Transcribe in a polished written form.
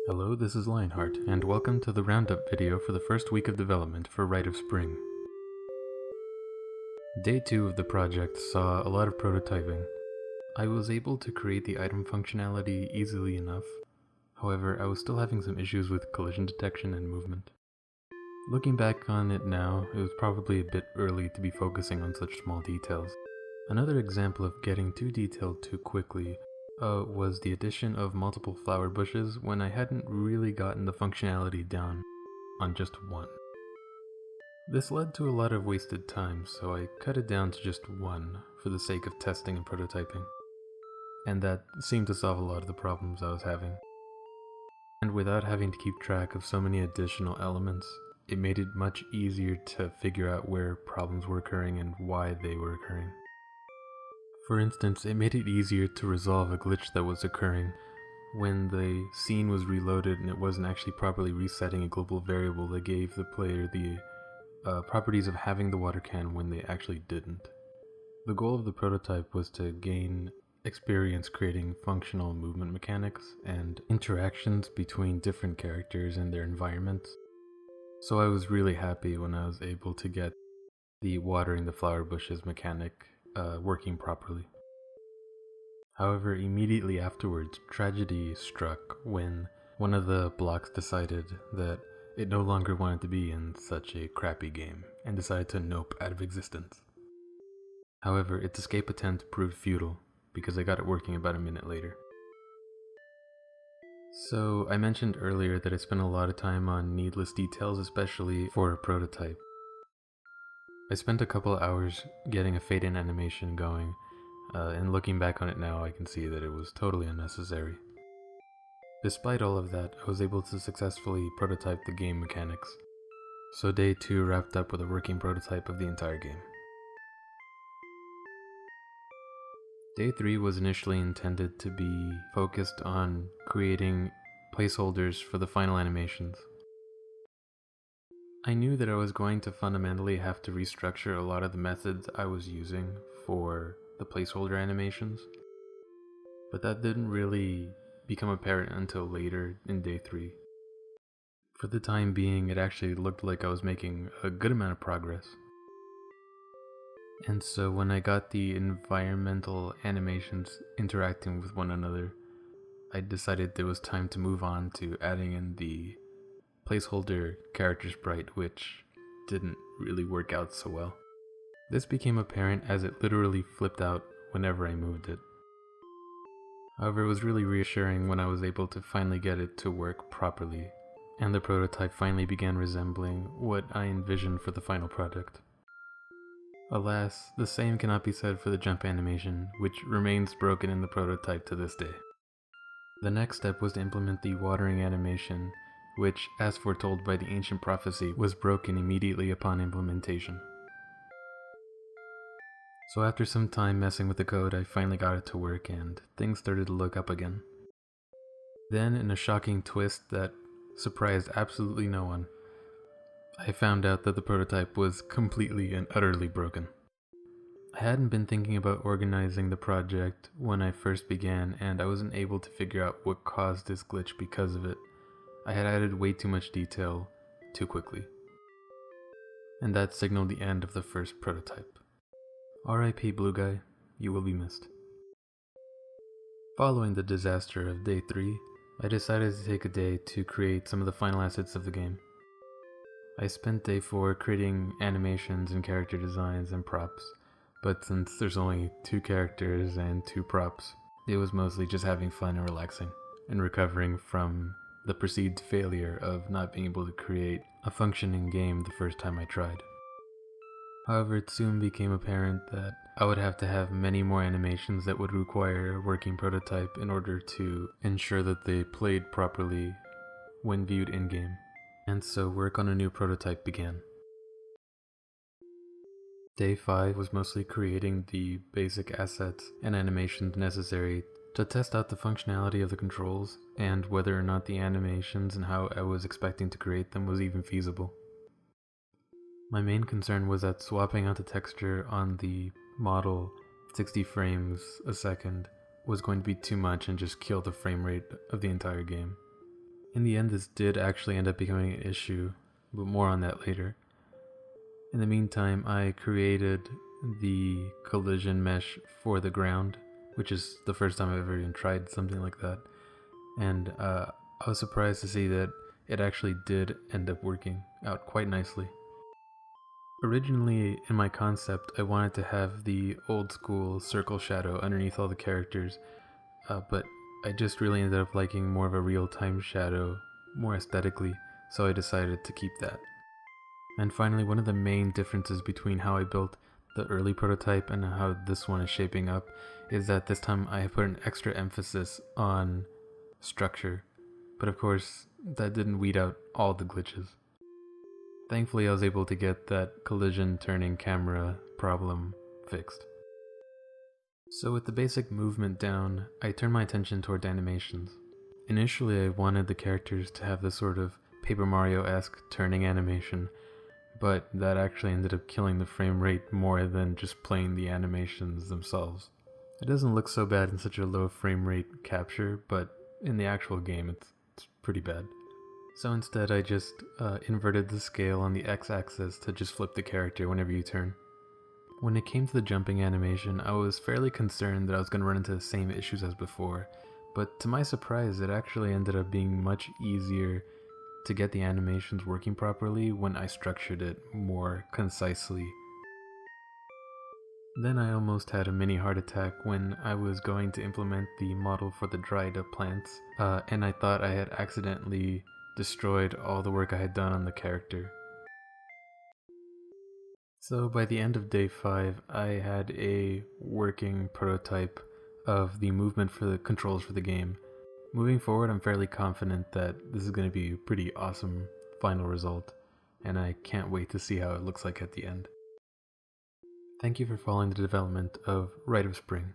Hello, this is Lionheart, and welcome to the roundup video for the first week of development for Rite of Spring. Day 2 of the project saw a lot of prototyping. I was able to create the item functionality easily enough, however I was still having some issues with collision detection and movement. Looking back on it now, it was probably a bit early to be focusing on such small details. Another example of getting too detailed too quickly was the addition of multiple flower bushes when I hadn't really gotten the functionality down on just one. This led to a lot of wasted time, so I cut it down to just one for the sake of testing and prototyping. And that seemed to solve a lot of the problems I was having. And without having to keep track of so many additional elements, it made it much easier to figure out where problems were occurring and why they were occurring. For instance, it made it easier to resolve a glitch that was occurring when the scene was reloaded and it wasn't actually properly resetting a global variable that gave the player the properties of having the water can when they actually didn't. The goal of the prototype was to gain experience creating functional movement mechanics and interactions between different characters and their environments. So I was really happy when I was able to get the watering the flower bushes mechanic working properly. However, immediately afterwards, tragedy struck when one of the blocks decided that it no longer wanted to be in such a crappy game and decided to nope out of existence. However, its escape attempt proved futile because I got it working about a minute later. So, I mentioned earlier that I spent a lot of time on needless details, especially for a prototype. I spent a couple of hours getting a fade-in animation going, and looking back on it now, I can see that it was totally unnecessary. Despite all of that, I was able to successfully prototype the game mechanics, so day 2 wrapped up with a working prototype of the entire game. Day 3 was initially intended to be focused on creating placeholders for the final animations. I knew that I was going to fundamentally have to restructure a lot of the methods I was using for the placeholder animations, but that didn't really become apparent until later in day 3. For the time being, it actually looked like I was making a good amount of progress. And so when I got the environmental animations interacting with one another, I decided there was time to move on to adding in the placeholder character sprite, which didn't really work out so well. This became apparent as it literally flipped out whenever I moved it. However, it was really reassuring when I was able to finally get it to work properly, and the prototype finally began resembling what I envisioned for the final product. Alas, the same cannot be said for the jump animation, which remains broken in the prototype to this day. The next step was to implement the watering animation, which, as foretold by the ancient prophecy, was broken immediately upon implementation. So after some time messing with the code, I finally got it to work and things started to look up again. Then, in a shocking twist that surprised absolutely no one, I found out that the prototype was completely and utterly broken. I hadn't been thinking about organizing the project when I first began, and I wasn't able to figure out what caused this glitch because of it. I had added way too much detail too quickly, and that signaled the end of the first prototype. R.I.P. Blue Guy, you will be missed. Following the disaster of day 3, I decided to take a day to create some of the final assets of the game. I spent day 4 creating animations and character designs and props, but since there's only 2 characters and 2 props, it was mostly just having fun and relaxing, and recovering from the perceived failure of not being able to create a functioning game the first time I tried. However, it soon became apparent that I would have to have many more animations that would require a working prototype in order to ensure that they played properly when viewed in-game, and so work on a new prototype began. Day 5 was mostly creating the basic assets and animations necessary to test out the functionality of the controls and whether or not the animations and how I was expecting to create them was even feasible. My main concern was that swapping out the texture on the model 60 frames a second was going to be too much and just kill the frame rate of the entire game. In the end, this did actually end up becoming an issue, but more on that later. In the meantime, I created the collision mesh for the ground, which is the first time I've ever even tried something like that. And I was surprised to see that it actually did end up working out quite nicely. Originally, in my concept, I wanted to have the old school circle shadow underneath all the characters, but I just really ended up liking more of a real-time shadow, more aesthetically, so I decided to keep that. And finally, one of the main differences between how I built the early prototype and how this one is shaping up is that this time I have put an extra emphasis on structure, but of course, that didn't weed out all the glitches. Thankfully, I was able to get that collision turning camera problem fixed. So with the basic movement down, I turned my attention toward animations. Initially, I wanted the characters to have this sort of Paper Mario-esque turning animation, but that actually ended up killing the frame rate more than just playing the animations themselves. It doesn't look so bad in such a low frame rate capture, but in the actual game it's pretty bad. So instead I just inverted the scale on the x-axis to just flip the character whenever you turn. When it came to the jumping animation, I was fairly concerned that I was going to run into the same issues as before, but to my surprise it actually ended up being much easier to get the animations working properly when I structured it more concisely. Then I almost had a mini heart attack when I was going to implement the model for the dried up plants, and I thought I had accidentally destroyed all the work I had done on the character. So by the end of day 5, I had a working prototype of the movement for the controls for the game. Moving forward, I'm fairly confident that this is going to be a pretty awesome final result, and I can't wait to see how it looks like at the end. Thank you for following the development of Rite of Spring.